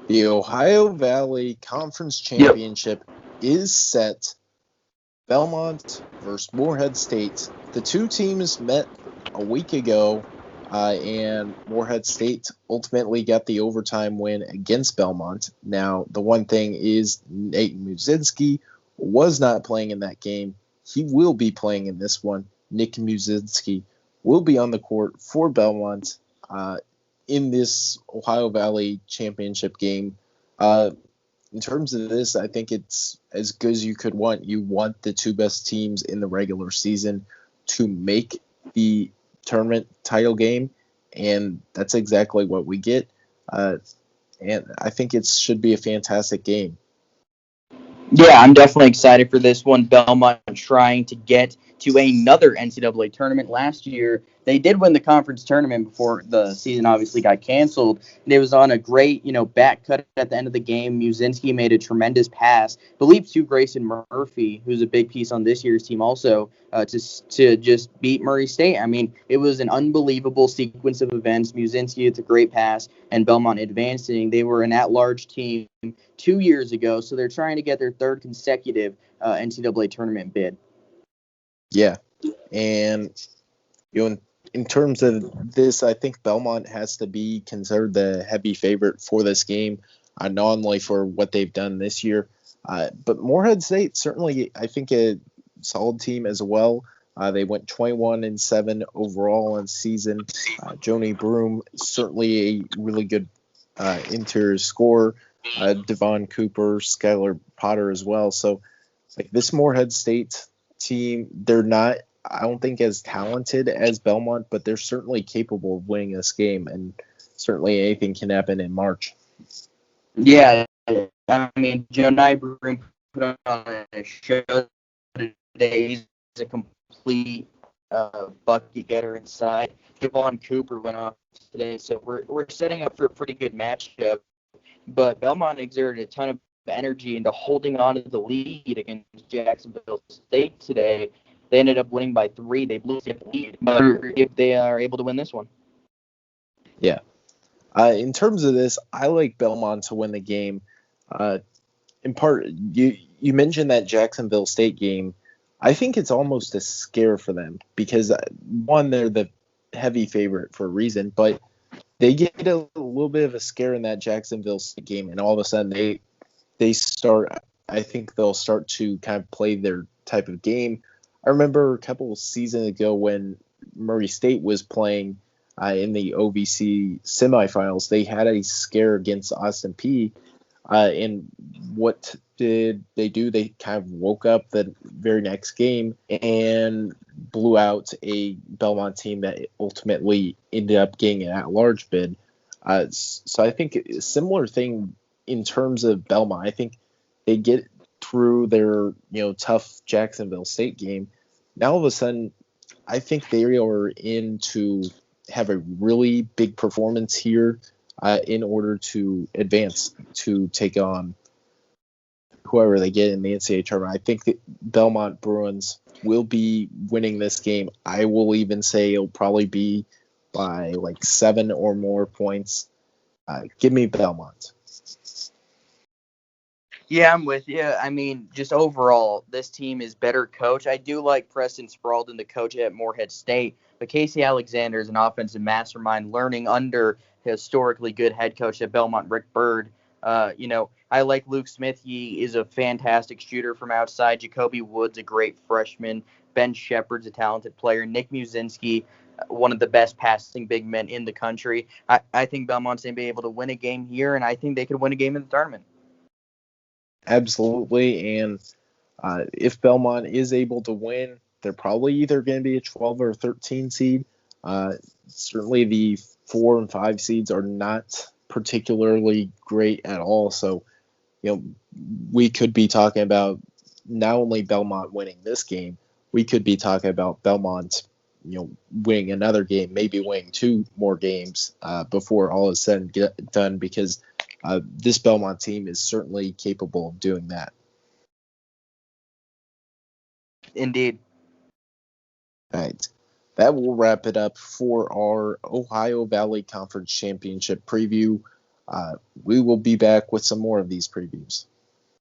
The Ohio Valley Conference Yep. Championship is set. Belmont versus Morehead State. The two teams met a week ago, and Morehead State ultimately got the overtime win against Belmont. Now, the one thing is Nate Muzinski was not playing in that game. He will be playing in this one. Nick Muzinski will be on the court for Belmont in this Ohio Valley Championship game. In terms of this, I think it's as good as you could want. You want the two best teams in the regular season to make the tournament title game, and that's exactly what we get. And I think it should be a fantastic game. Yeah, I'm definitely excited for this one. Belmont trying to get to another NCAA tournament. Last year, they did win the conference tournament before the season obviously got canceled. And it was on a great, back cut at the end of the game. Muzinski made a tremendous pass, I believe, to Grayson Murphy, who's a big piece on this year's team also, to just beat Murray State. I mean, it was an unbelievable sequence of events. Muzinski, it's a great pass, and Belmont advancing. They were an at-large team 2 years ago, so they're trying to get their third consecutive NCAA tournament bid. Yeah, and in terms of this, I think Belmont has to be considered the heavy favorite for this game, not only for what they've done this year, but Morehead State certainly, I think, a solid team as well. They went 21-7 overall in season. Joni Broom, certainly a really good interior scorer. Devon Cooper, Skylar Potter as well. So, like this Morehead State team, they're not, I don't think, as talented as Belmont, but they're certainly capable of winning this game, and certainly anything can happen in March. Yeah, I mean, Joe Nyberg put on a show today. He's a complete bucket getter inside. Devon Cooper went off today, so we're setting up for a pretty good matchup. But Belmont exerted a ton of energy into holding on to the lead against Jacksonville State today. They ended up winning by 3. They blew the lead, but if they are able to win this one. Yeah. In terms of this, I like Belmont to win the game. In part, you mentioned that Jacksonville State game. I think it's almost a scare for them because, one, they're the heavy favorite for a reason, but they get a little bit of a scare in that Jacksonville State game, and all of a sudden they start. I think they'll start to kind of play their type of game. I remember a couple of seasons ago when Murray State was playing in the OVC semifinals, they had a scare against Austin Peay. And what did they do? They kind of woke up the very next game and blew out a Belmont team that ultimately ended up getting an at-large bid. So I think a similar thing in terms of Belmont. I think they get through their tough Jacksonville State game. Now all of a sudden, I think they are in to have a really big performance here in order to advance to take on whoever they get in the NCAA tournament. I think that Belmont Bruins will be winning this game. I will even say it'll probably be by like 7 or more points. Give me Belmont. Yeah, I'm with you. I mean, just overall, this team is better coached. I do like Preston Spaulding, the coach at Morehead State, but Casey Alexander is an offensive mastermind learning under historically good head coach at Belmont, Rick Byrd. I like Luke Smith. He is a fantastic shooter from outside. Jacoby Woods, a great freshman. Ben Shepard's a talented player. Nick Muzinski, one of the best passing big men in the country. I think Belmont's going to be able to win a game here, and I think they could win a game in the tournament. Absolutely. And if Belmont is able to win, they're probably either going to be a 12 or 13 seed. Certainly the 4 and 5 seeds are not particularly great at all. So, we could be talking about not only Belmont winning this game, we could be talking about Belmont, winning another game, maybe winning 2 more games before all is said and done, because this Belmont team is certainly capable of doing that. Indeed. All right. That will wrap it up for our Ohio Valley Conference Championship preview. we will be back with some more of these previews.